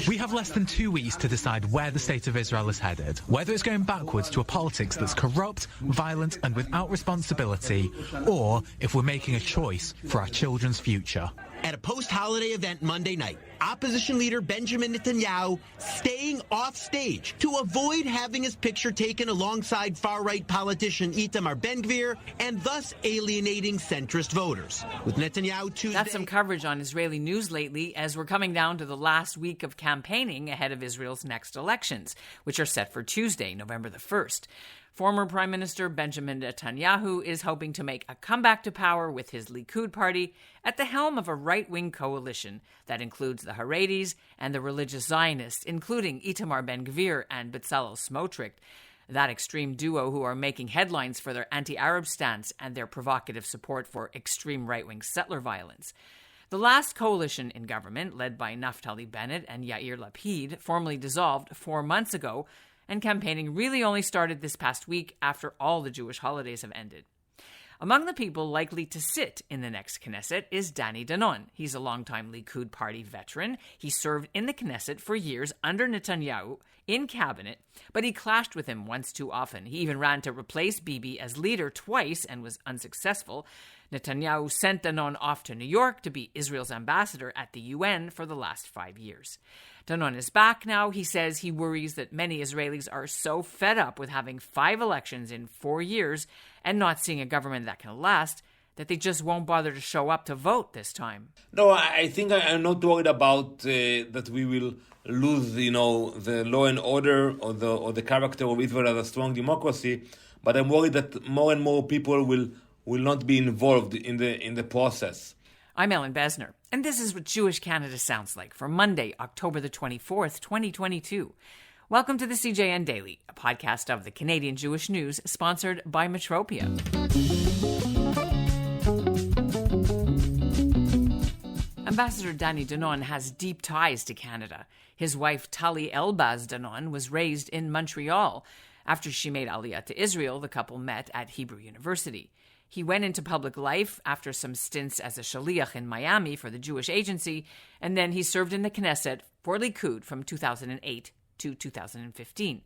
We have less than 2 weeks to decide where the state of Israel is headed, whether it's going backwards to a politics that's corrupt, violent and without responsibility, or if we're making a choice for our children's future. At a post-holiday event Monday night, opposition leader Benjamin Netanyahu staying off stage to avoid having his picture taken alongside far-right politician Itamar Ben-Gvir and thus alienating centrist voters. With Netanyahu Tuesday... That's some coverage on Israeli news lately as we're coming down to the last week of campaigning ahead of Israel's next elections, which are set for Tuesday, November the 1st. Former Prime Minister Benjamin Netanyahu is hoping to make a comeback to power with his Likud party at the helm of a right-wing coalition that includes the Haredis and the religious Zionists, including Itamar Ben-Gvir and Bezalel Smotrich, that extreme duo who are making headlines for their anti-Arab stance and their provocative support for extreme right-wing settler violence. The last coalition in government, led by Naftali Bennett and Yair Lapid, formally dissolved 4 months ago, and campaigning really only started this past week after all the Jewish holidays have ended. Among the people likely to sit in the next Knesset is Danny Danon. He's a longtime Likud party veteran. He served in the Knesset for years under Netanyahu in cabinet, but he clashed with him once too often. He even ran to replace Bibi as leader twice and was unsuccessful. Netanyahu sent Danon off to New York to be Israel's ambassador at the UN for the last 5 years. Danon is back now. He says he worries that many Israelis are so fed up with having 5 elections in 4 years and not seeing a government that can last that they just won't bother to show up to vote this time. No, I think I'm not worried about that we will lose, the law and order or the character of Israel as a strong democracy, but I'm worried that more and more people will not be involved in the process. I'm Ellen Besner, and this is what Jewish Canada sounds like for Monday, October the 24th, 2022. Welcome to the CJN Daily, a podcast of the Canadian Jewish News, sponsored by Metropia. Ambassador Danny Danon has deep ties to Canada. His wife, Tali Elbaz Danon, was raised in Montreal. After she made Aliyah to Israel, the couple met at Hebrew University. He went into public life after some stints as a shaliach in Miami for the Jewish Agency, and then he served in the Knesset for Likud from 2008 to 2015.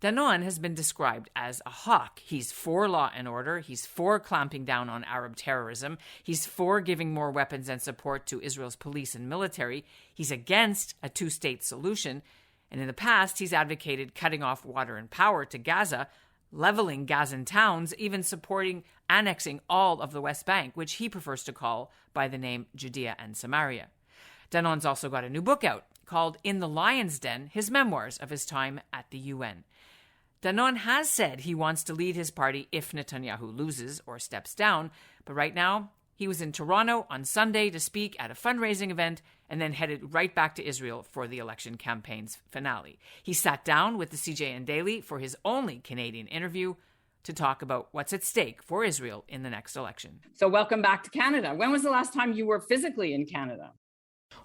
Danon has been described as a hawk. He's for law and order. He's for clamping down on Arab terrorism. He's for giving more weapons and support to Israel's police and military. He's against a two-state solution. And in the past, he's advocated cutting off water and power to Gaza, leveling Gazan towns, even supporting annexing all of the West Bank, which he prefers to call by the name Judea and Samaria. Danon's also got a new book out called In the Lion's Den, his memoirs of his time at the UN. Danon has said he wants to lead his party if Netanyahu loses or steps down, but right now he was in Toronto on Sunday to speak at a fundraising event and then headed right back to Israel for the election campaign's finale. He sat down with the CJN Daily for his only Canadian interview to talk about what's at stake for Israel in the next election. So welcome back to Canada. When was the last time you were physically in Canada?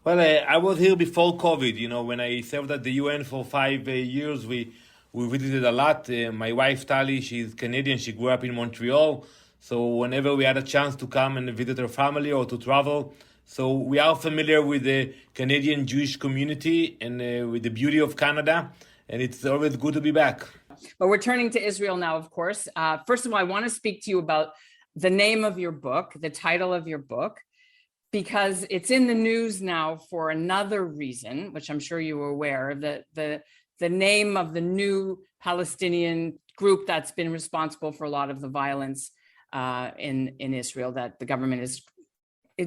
Well, I was here before COVID. When I served at the UN for 5 years, we visited a lot. My wife, Tali, she's Canadian. She grew up in Montreal. So whenever we had a chance to come and visit her family or to travel, so we are familiar with the Canadian Jewish community and with the beauty of Canada. And it's always good to be back. But we're turning to Israel now, of course. First of all, I want to speak to you about the name of your book, the title of your book, because it's in the news now for another reason, which I'm sure you were aware of, the name of the new Palestinian group that's been responsible for a lot of the violence in Israel that the government is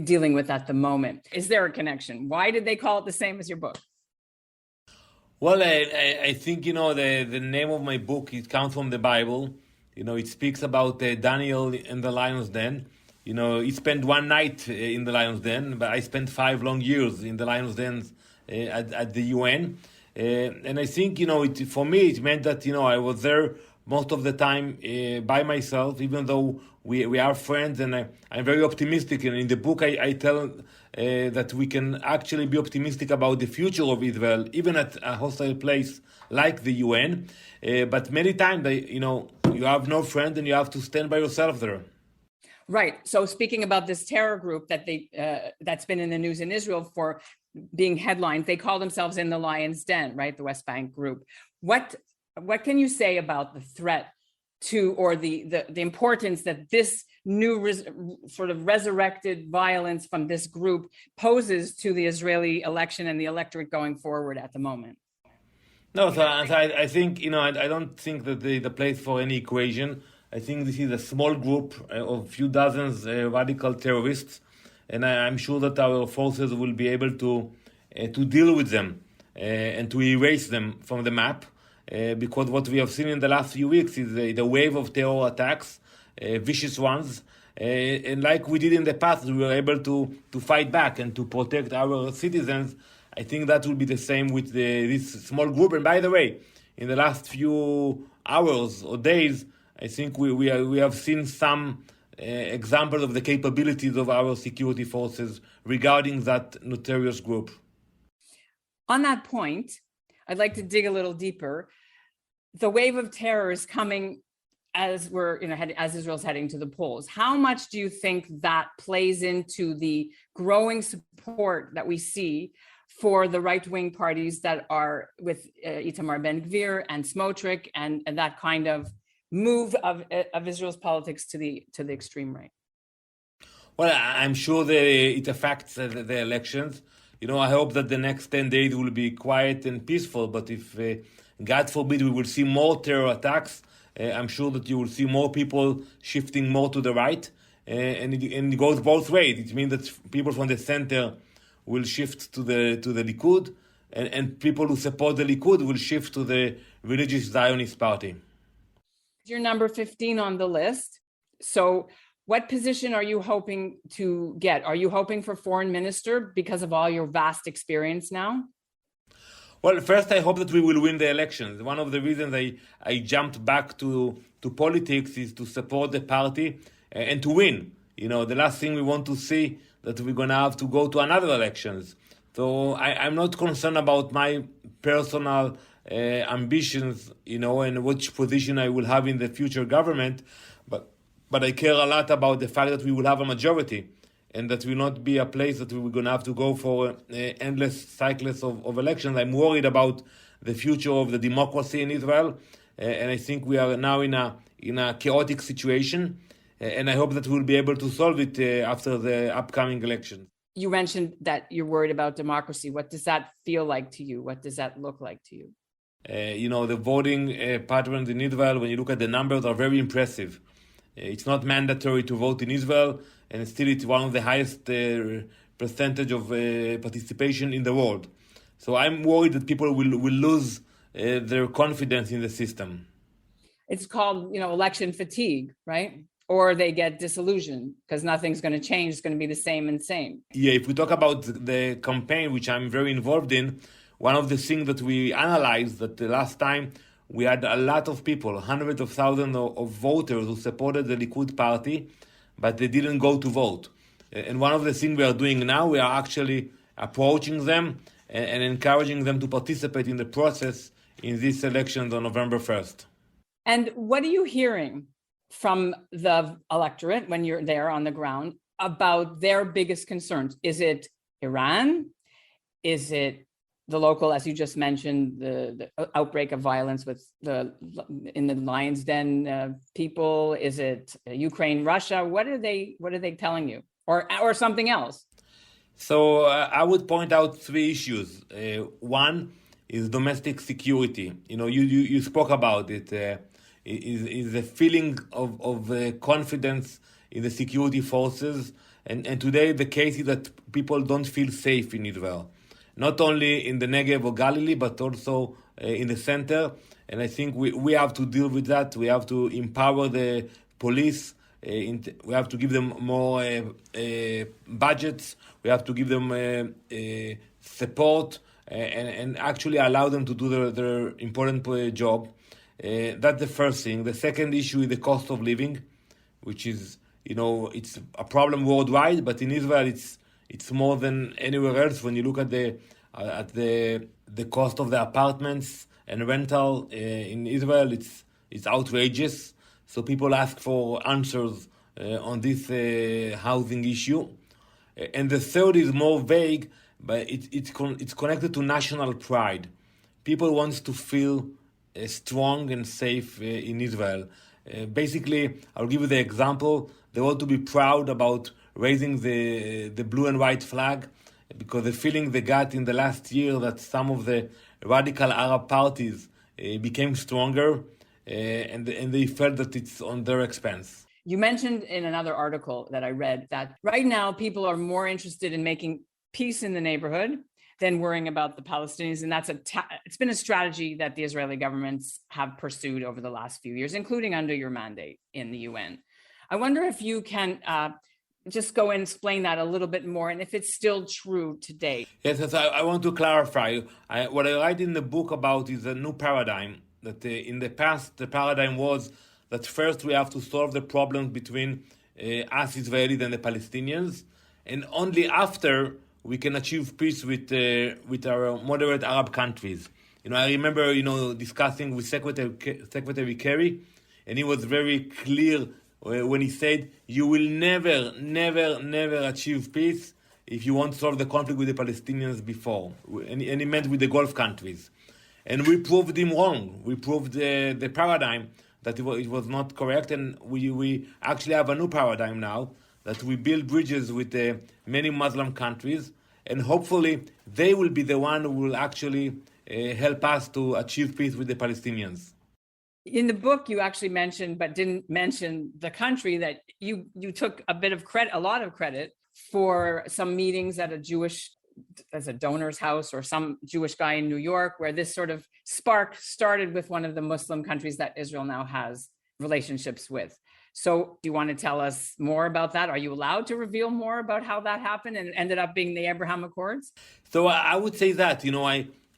dealing with at the moment. Is there a connection? Why did they call it the same as your book? Well, I think, the name of my book, it comes from the Bible. It speaks about Daniel in the lion's den. He spent one night in the lion's den, but I spent 5 long years in the lion's den at the UN. And I think, for me, it meant that, I was there most of the time by myself, even though we are friends, and I'm very optimistic. And in the book, I tell that we can actually be optimistic about the future of Israel, even at a hostile place like the UN. But many times, you have no friend and you have to stand by yourself there. Right. So speaking about this terror group that that's been in the news in Israel for being headlined, they call themselves In the Lion's Den, right? The West Bank group. What can you say about the threat to, or the importance that this new sort of resurrected violence from this group poses to the Israeli election and the electorate going forward at the moment? No, so I think, I don't think that the place for any equation. I think this is a small group of few dozens radical terrorists, and I'm sure that our forces will be able to deal with them and to erase them from the map, because what we have seen in the last few weeks is the wave of terror attacks, vicious ones, and like we did in the past, we were able to fight back and to protect our citizens. I think that will be the same with this small group. And by the way, in the last few hours or days, I think we have seen some examples of the capabilities of our security forces regarding that notorious group. On that point, I'd like to dig a little deeper. The wave of terror is coming as as Israel's heading to the polls. How much do you think that plays into the growing support that we see for the right-wing parties that are with Itamar Ben-Gvir and Smotrich and that kind of move of Israel's politics to the extreme right? Well, I'm sure it affects the elections. I hope that the next 10 days will be quiet and peaceful. But if, God forbid, we will see more terror attacks, I'm sure that you will see more people shifting more to the right. And it goes both ways. It means that people from the center will shift to the Likud, and people who support the Likud will shift to the religious Zionist party. You're number 15 on the list. So what position are you hoping to get? Are you hoping for foreign minister because of all your vast experience now? Well, first, I hope that we will win the elections. One of the reasons I jumped back to politics is to support the party and to win. The last thing we want to see that we're going to have to go to another elections. So I'm not concerned about my personal ambitions, and which position I will have in the future government, but I care a lot about the fact that we will have a majority, and that will not be a place that we're going to have to go for endless cycles of elections. I'm worried about the future of the democracy in Israel, and I think we are now in a chaotic situation, and I hope that we'll be able to solve it after the upcoming elections. You mentioned that you're worried about democracy. What does that feel like to you? What does that look like to you? The voting patterns in Israel, when you look at the numbers, are very impressive. It's not mandatory to vote in Israel, and still it's one of the highest percentage of participation in the world. So I'm worried that people will lose their confidence in the system. It's called, election fatigue, right? Or they get disillusioned because nothing's going to change. It's going to be the same and same. Yeah, if we talk about the campaign, which I'm very involved in, one of the things that we analyzed that the last time we had a lot of people, hundreds of thousands of voters who supported the Likud party, but they didn't go to vote. And one of the things we are doing now, we are actually approaching them and encouraging them to participate in the process in these elections on November 1st. And what are you hearing from the electorate when you're there on the ground about their biggest concerns? Is it Iran? Is it the local, as you just mentioned, the outbreak of violence in the Lion's Den people? Is it Ukraine, Russia? What are they telling you, or something else? So I would point out three issues. One is domestic security. You spoke about it. Is a feeling of confidence in the security forces, and today the case is that people don't feel safe in Israel. Not only in the Negev or Galilee, but also in the center. And I think we have to deal with that. We have to empower the police. We have to give them more budgets. We have to give them support and actually allow them to do their important job. That's the first thing. The second issue is the cost of living, which is, it's a problem worldwide, but in Israel it's more than anywhere else. When you look at the cost of the apartments and rental in Israel, it's outrageous. So people ask for answers on this housing issue. And the third is more vague, but it's connected to national pride. People want to feel strong and safe in Israel. Basically, I'll give you the example. They want to be proud about raising the blue and white flag, because the feeling they got in the last year that some of the radical Arab parties became stronger, and they felt that it's on their expense. You mentioned in another article that I read that right now people are more interested in making peace in the neighborhood than worrying about the Palestinians. And it's been a strategy that the Israeli governments have pursued over the last few years, including under your mandate in the UN. I wonder if you can just go and explain that a little bit more, and if it's still true today. Yes, I want to clarify. What I write in the book about is a new paradigm, that in the past, the paradigm was that first we have to solve the problems between us Israelis and the Palestinians, and only after we can achieve peace with our moderate Arab countries. I remember, discussing with Secretary Kerry, and he was very clear when he said, you will never, never, never achieve peace if you want to solve the conflict with the Palestinians before. And he meant with the Gulf countries. And we proved him wrong. We proved the paradigm that it was not correct, and we actually have a new paradigm now, that we build bridges with many Muslim countries, and hopefully they will be the one who will actually help us to achieve peace with the Palestinians. In the book, you actually mentioned, but didn't mention the country, that you took a lot of credit for some meetings at as a donor's house or some Jewish guy in New York, where this sort of spark started with one of the Muslim countries that Israel now has relationships with. So do you want to tell us more about that? Are you allowed to reveal more about how that happened and ended up being the Abraham Accords? So I would say that,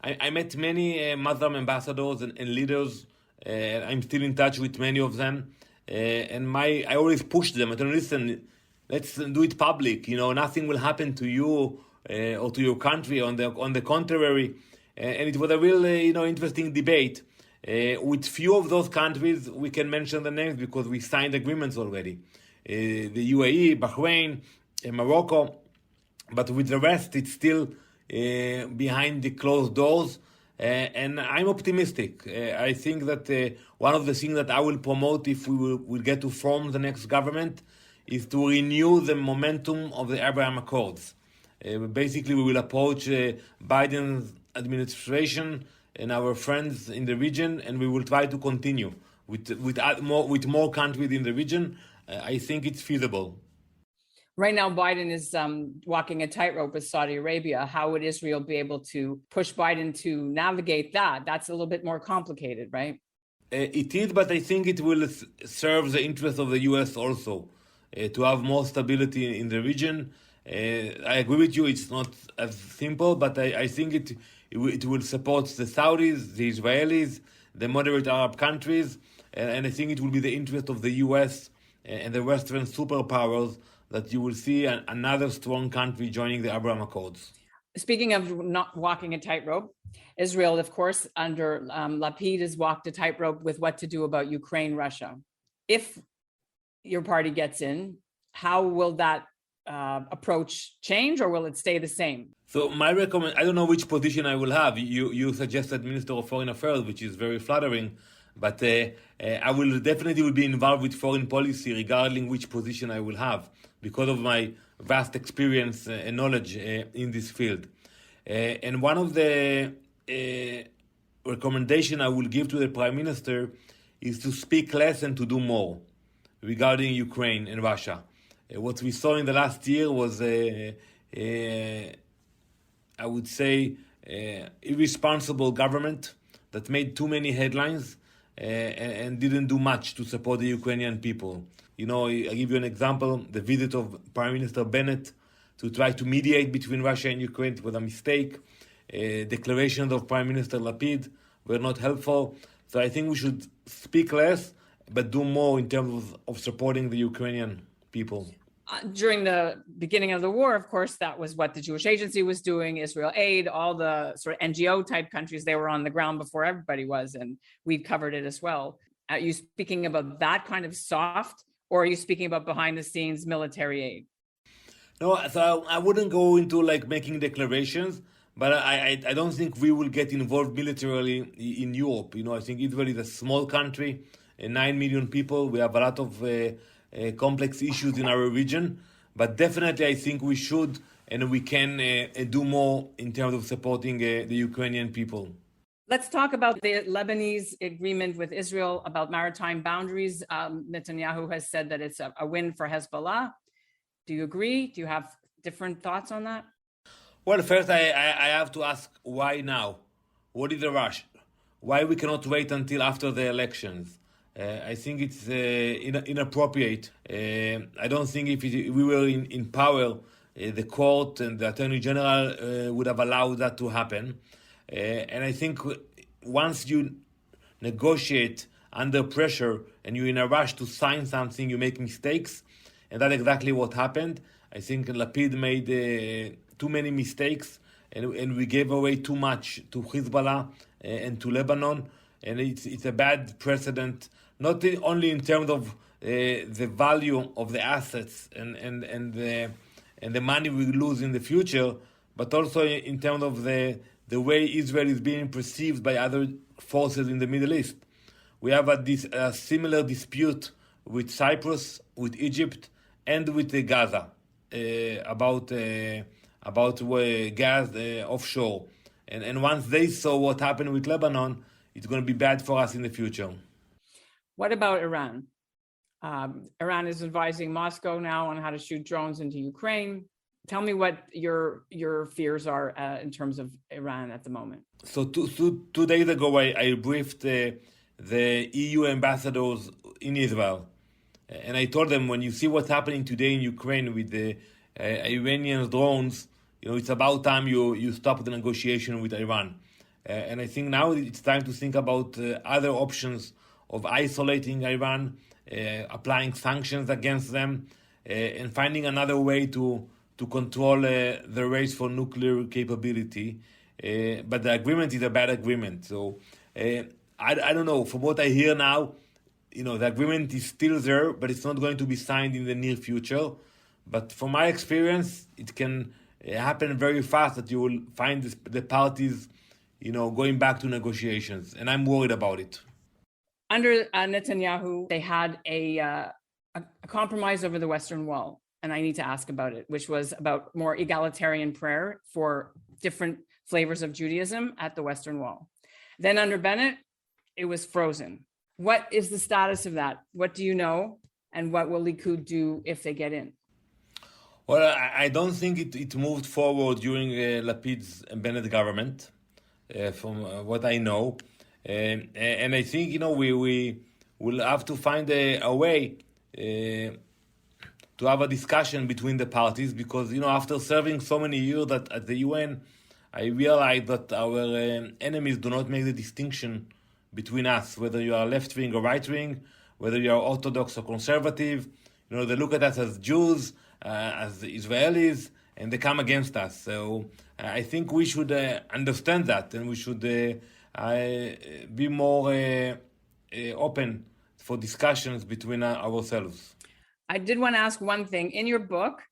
I met many Muslim ambassadors and leaders. I'm still in touch with many of them. And I always push them. I tell them, listen, let's do it public. Nothing will happen to you or to your country. On the contrary. And it was a real, interesting debate. With few of those countries, we can mention the names because we signed agreements already. The UAE, Bahrain, Morocco. But with the rest, it's still behind the closed doors. And I'm optimistic. I think that one of the things that I will promote if we will get to form the next government is to renew the momentum of the Abraham Accords. Basically, we will approach Biden's administration and our friends in the region, and we will try to continue with more countries in the region. I think it's feasible. Right now, Biden is walking a tightrope with Saudi Arabia. How would Israel be able to push Biden to navigate that? That's a little bit more complicated, right? It is, but I think it will serve the interest of the U.S. also, to have more stability in the region. I agree with you, it's not as simple, but I think it will support the Saudis, the Israelis, the moderate Arab countries, and I think it will be the interest of the U.S. and the Western superpowers that you will see another strong country joining the Abraham Accords. Speaking of not walking a tightrope, Israel, of course, under Lapid has walked a tightrope with what to do about Ukraine, Russia. If your party gets in, how will that approach change, or will it stay the same? So I don't know which position I will have. You suggested Minister of Foreign Affairs, which is very flattering, but I will definitely be involved with foreign policy regarding which position I will have, because of my vast experience and knowledge in this field. And one of the recommendation I will give to the Prime Minister is to speak less and to do more regarding Ukraine and Russia. What we saw in the last year was, I would say, irresponsible government that made too many headlines and didn't do much to support the Ukrainian people. I give you an example. The visit of Prime Minister Bennett to try to mediate between Russia and Ukraine was a mistake. Declarations of Prime Minister Lapid were not helpful. So I think we should speak less, but do more in terms of supporting the Ukrainian people. During the beginning of the war, of course, that was what the Jewish Agency was doing, Israel Aid, all the sort of NGO type countries, they were on the ground before everybody was, and we covered it as well. Are you speaking about that kind of soft Or are you speaking about behind the scenes military aid? No, so I wouldn't go into like making declarations, but I don't think we will get involved militarily in Europe. I think Israel is a small country, 9 million people. We have a lot of complex issues in our region, but definitely I think we should and we can do more in terms of supporting the Ukrainian people. Let's talk about the Lebanese agreement with Israel about maritime boundaries. Netanyahu has said that it's a win for Hezbollah. Do you agree? Do you have different thoughts on that? Well, first I have to ask why now? What is the rush? Why we cannot wait until after the elections? I think it's inappropriate. I don't think if we were in power, the court and the Attorney General would have allowed that to happen. And I think once you negotiate under pressure and you're in a rush to sign something, you make mistakes. And that's exactly what happened. I think Lapid made too many mistakes and we gave away too much to Hezbollah and to Lebanon. And it's a bad precedent, not only in terms of the value of the assets and the money we lose in the future, but also in terms of the way Israel is being perceived by other forces in the Middle East. We have a similar dispute with Cyprus, with Egypt, and with Gaza about gas offshore. And once they saw what happened with Lebanon, it's going to be bad for us in the future. What about Iran? Iran is advising Moscow now on how to shoot drones into Ukraine. Tell me what your fears are in terms of Iran at the moment. So 2 days ago, I briefed the EU ambassadors in Israel. And I told them, when you see what's happening today in Ukraine with the Iranian drones, it's about time you stop the negotiation with Iran. And I think now it's time to think about other options of isolating Iran, applying sanctions against them, and finding another way to control the race for nuclear capability. But the agreement is a bad agreement. So I don't know. From what I hear now, the agreement is still there, but it's not going to be signed in the near future. But from my experience, it can happen very fast that you will find the parties, going back to negotiations. And I'm worried about it. Under Netanyahu, they had a compromise over the Western Wall. And I need to ask about it, which was about more egalitarian prayer for different flavors of Judaism at the Western Wall. Then under Bennett, it was frozen. What is the status of that? What do you know? And what will Likud do if they get in? Well, I don't think it moved forward during Lapid's and Bennett government, from what I know. And I think, we will have to find a way to have a discussion between the parties, because, after serving so many years at the UN, I realized that our enemies do not make the distinction between us, whether you are left-wing or right-wing, whether you are Orthodox or conservative. They look at us as Jews, as Israelis, and they come against us. So I think we should understand that, and we should be more open for discussions between ourselves. I did want to ask one thing. In your book,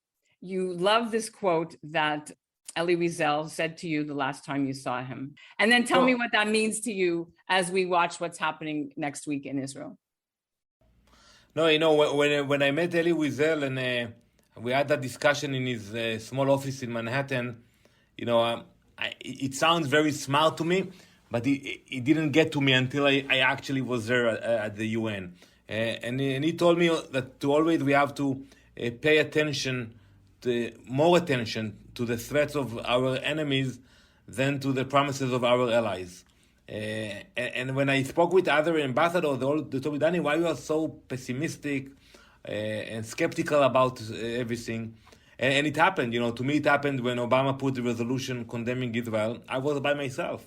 you love this quote that Elie Wiesel said to you the last time you saw him. And then tell me what that means to you as we watch what's happening next week in Israel. No, when I met Elie Wiesel and we had that discussion in his small office in Manhattan, it sounds very smart to me, but it didn't get to me until I actually was there at the UN. And he told me that we have to pay more attention to the threats of our enemies than to the promises of our allies. And when I spoke with other ambassadors, they told me, Danny, why you are so pessimistic and skeptical about everything? And it happened, to me it happened when Obama put the resolution condemning Israel. I was by myself.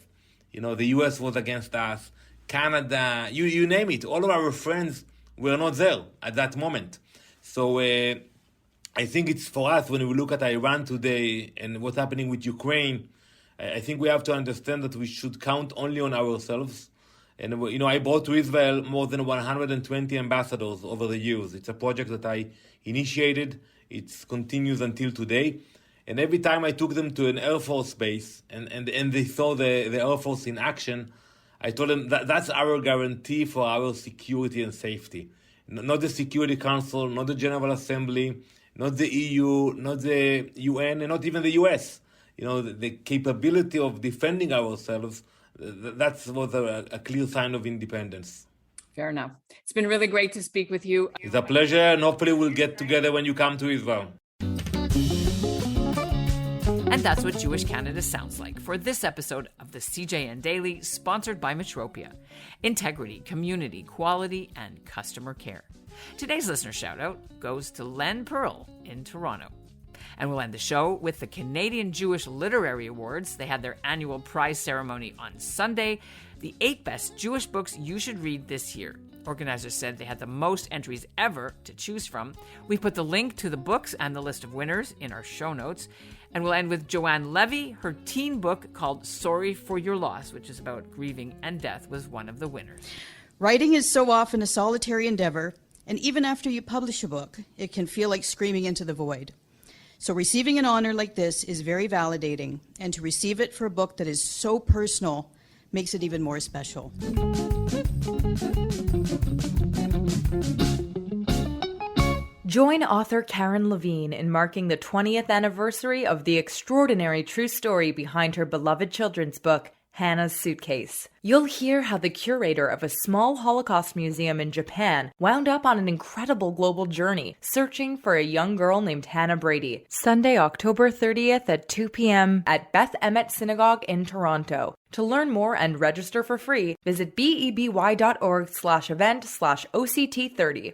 The US was against us, Canada, you name it. All of our friends were not there at that moment. So I think it's for us, when we look at Iran today and what's happening with Ukraine, I think we have to understand that we should count only on ourselves. And, I brought to Israel more than 120 ambassadors over the years. It's a project that I initiated. It continues until today. And every time I took them to an Air Force base and they saw the Air Force in action, I told them that's our guarantee for our security and safety. Not the Security Council, not the General Assembly, not the EU, not the UN, and not even the US. The capability of defending ourselves, that was a clear sign of independence. Fair enough. It's been really great to speak with you. It's a pleasure, and hopefully we'll get together when you come to Israel. And that's what Jewish Canada sounds like for this episode of the CJN Daily, sponsored by Metropia. Integrity, community, quality, and customer care. Today's listener shout-out goes to Len Pearl in Toronto. And we'll end the show with the Canadian Jewish Literary Awards. They had their annual prize ceremony on Sunday. The 8 best Jewish books you should read this year. Organizers said they had the most entries ever to choose from. We put the link to the books and the list of winners in our show notes. And we'll end with Joanne Levy. Her teen book called Sorry for Your Loss, which is about grieving and death, was one of the winners. Writing is so often a solitary endeavor, and even after you publish a book, it can feel like screaming into the void. So receiving an honor like this is very validating, and to receive it for a book that is so personal makes it even more special. Join author Karen Levine in marking the 20th anniversary of the extraordinary true story behind her beloved children's book, Hannah's Suitcase. You'll hear how the curator of a small Holocaust museum in Japan wound up on an incredible global journey, searching for a young girl named Hannah Brady. Sunday, October 30th at 2 p.m. at Beth Emmet Synagogue in Toronto. To learn more and register for free, visit beby.org/event/OCT30.